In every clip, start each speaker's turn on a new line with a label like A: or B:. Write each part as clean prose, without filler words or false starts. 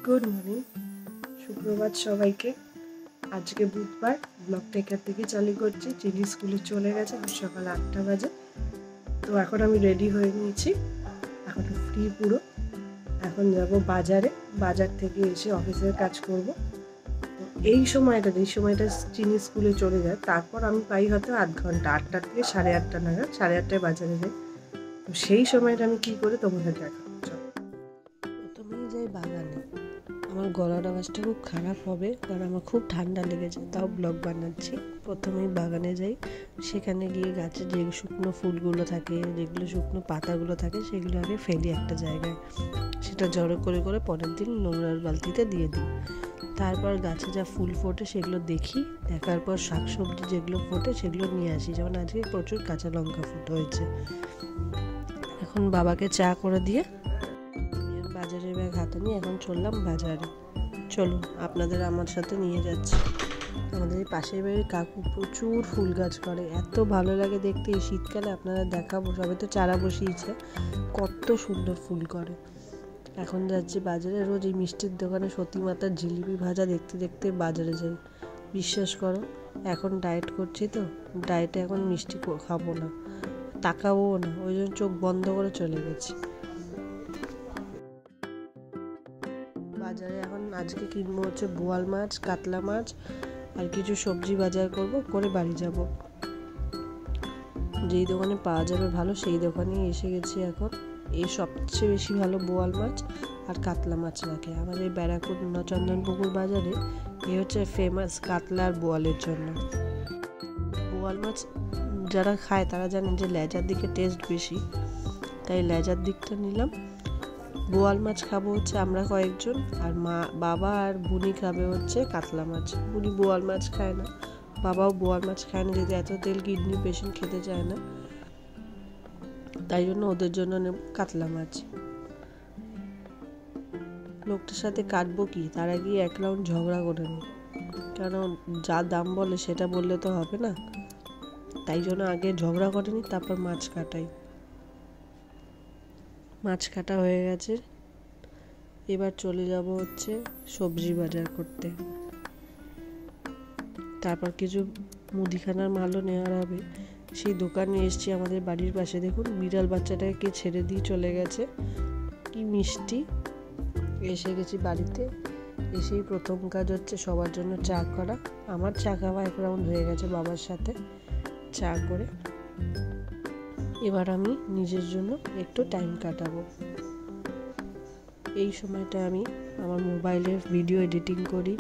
A: Good morning, সুপ্রভাত সবাইকে। আজকে বুধবার, ব্লগটা এখান থেকে চালু করছি। চিনি স্কুলে চলে গেছে, সকাল 8টা বাজে। তো এখন আমি রেডি হয়ে নিয়েছি, এখন ফ্রি পুরো। এখন যাব বাজারে, বাজার থেকে এসে অফিসের কাজ করব। তো এই সময়টা চিনি স্কুলে চলে যায়, তারপর আমি পাই হয়তো আধ ঘন্টা, 8টা থেকে 8:30 নাগাদ, 8:30টায় বাজারে যাই। তো সেই সময়টা আমি কী করে তোমাদের দেখাবো। প্রথমেই যাই বাগানে। আমার গলার আওয়াজটা খুব খারাপ হবে, কারণ আমার খুব ঠান্ডা লেগেছে, তাও ব্লগ বানাচ্ছি। প্রথমেই বাগানে যাই, সেখানে গিয়ে গাছে যে শুকনো ফুলগুলো থাকে, যেগুলো শুকনো পাতাগুলো থাকে, সেগুলো আগে ফেলি একটা জায়গায়, সেটা জড়ো করে করে পরের দিন নোংরার বালতিতে দিয়ে দিই। তারপর গাছে যা ফুল ফোটে সেগুলো দেখি, দেখার পর শাকসবজি যেগুলো ফোটে সেগুলো নিয়ে আসি। যেমন আজকে প্রচুর কাঁচা লঙ্কা ফুটো হয়েছে। এখন বাবাকে চা করে দিয়ে বাজারের ব্যাগ হাতে নিয়ে এখন চললাম বাজারে। চলুন, আপনাদের আমার সাথে নিয়ে যাচ্ছি। আমাদের এই পাশের বাড়ির কাকু প্রচুর ফুল গাছ করে, এত ভালো লাগে দেখতে। এই শীতকালে আপনারা দেখাবো, সবে তো চারা বসিয়েছে, কত সুন্দর ফুল করে। এখন যাচ্ছি বাজারে। রোজ এই মিষ্টির দোকানে সতী মাতার জিলিপি ভাজা দেখতে দেখতে বাজারে যাই। বিশ্বাস করো, এখন ডায়েট করছি তো, ডায়েটে এখন মিষ্টি খাবো না, তাকাবো না, ওই জন্য চোখ বন্ধ করে চলে গেছি বাজারে। এখন আজকে কিনবো হচ্ছে বোয়াল মাছ, কাতলা মাছ আর কিছু সবজি বাজার করব, করে বাড়ি যাব। যেই দোকানে পাওয়া যাবে ভালো, সেই দোকানেই এসে গেছি এখন। এই সবচেয়ে বেশি ভালো বোয়াল মাছ আর কাতলা মাছ রাখে আমাদের এই ব্যারাকপুর চন্দনপুকুর বাজারে। এই হচ্ছে ফেমাস কাতলা আর বোয়ালের জন্য। বোয়াল মাছ যারা খায় তারা জানেন যে লেজার দিকে টেস্ট বেশি, তাই লেজার দিকটা নিলাম। বোয়াল মাছ খাবো হচ্ছে আমরা কয়েকজন, আর বাবা আর বুনি খাবে হচ্ছে কাতলা মাছ। বুনি বোয়াল মাছ খায় না, বাবাও বোয়াল মাছ খায় না, যদি এত তেল কিডনি পেশেন্ট খেতে চায় না, তাই জন্য ওদের জন্য নেব কাতলা মাছ। লোকটার সাথে কাটবো কি, তার আগে এক রাউন্ড ঝগড়া করে নিই, কারণ যা দাম বলে সেটা বললে তো হবে না, তাই জন্য আগে ঝগড়া করে নিই, তারপর মাছ কাটাই। মাছ কাটা হয়ে গেছে, এবার চলে যাব হচ্ছে সবজি বাজার করতে। তারপর কিছু মুদিখানার মালও নেওয়ার হবে, সেই দোকানে এসছি আমাদের বাড়ির পাশে। দেখুন, বিড়াল বাচ্চাটাকে ছেড়ে দিয়ে চলে গেছে, কি মিষ্টি। এসে গেছি বাড়িতে, এসেই প্রথম কাজ হচ্ছে সবার জন্য চা করা। আমার চা খাওয়া এক রাউন্ড হয়ে গেছে বাবার সাথে চা করে। এবার আমি নিজের জন্য একটু টাইম কাটাবো। এই সময়টা আমি আমার মোবাইলের ভিডিও এডিটিং করি,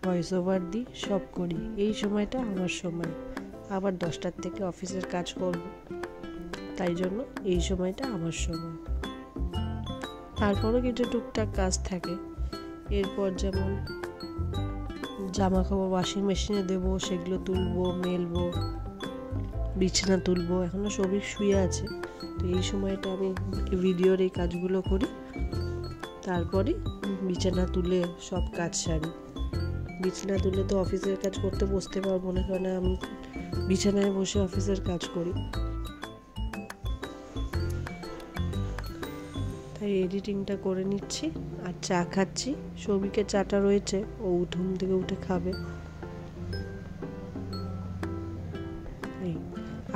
A: ভয়েস ওভার দিই, সব করি। এই সময়টা আমার সময়। আবার 10টার থেকে অফিসের কাজ করব, তাই জন্য এই সময়টা আমার সময়। তারপরও কিছু টুকটাক কাজ থাকে। এরপর যেমন জামা কাপড় ওয়াশিং মেশিনে দেবো, সেগুলো তুলবো, মেলবো, বিছানা তুলবো। এখনও সবই শুয়ে আছে, তো এই সময়টা আমি ভিডিওর এই কাজগুলো করি। তারপরে বিছানা তুলে সব কাজ সারি। বিছানা তুলে তো অফিসের কাজ করতে বসতে পারবো না, কারণ আমি বিছানায় বসে অফিসের কাজ করি, তাই এডিটিংটা করে নিচ্ছি আর চা খাচ্ছি। সবিকে চাটা রয়েছে, ও ঘুম থেকে উঠে খাবে।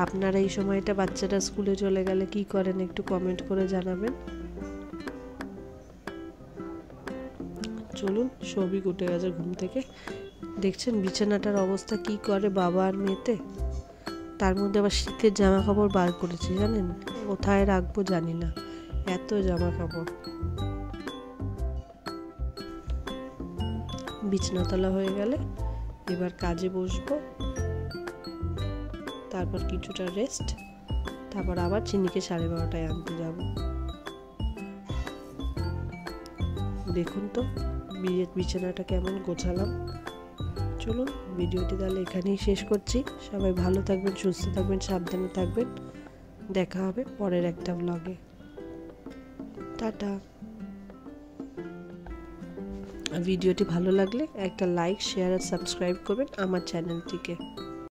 A: আপনারা এই সময়টা বাচ্চারা স্কুলে চলে গেলে কি করেন একটু কমেন্ট করে জানাবেন। চলুন, সবিক উঠে গেছে ঘুম থেকে। দেখছেন বিছানাটার অবস্থা কি করে বাবা আর মেয়েতে। তার মধ্যে আবার শীতের জামা কাপড় বার করেছি, জানেন, কোথায় রাখবো জানি না, এত জামা কাপড়। বিছানাতলা হয়ে গেলে এবার কাজে বসবো, তারপর কিছুটা রেস্ট, তারপর আবার চিনিকে 12:30টায় আনতে যাব। দেখুন তো বিছানাটা কেমন গোছালাম। চলুন, ভিডিওটি তাহলে এখানেই শেষ করছি। সবাই ভালো থাকবেন, সুস্থ থাকবেন, সাবধানে থাকবেন। দেখা হবে পরের একটা ব্লগে। টাটা। ভিডিওটি ভালো লাগলে একটা লাইক, শেয়ার আর সাবস্ক্রাইব করবেন আমার চ্যানেলটিকে।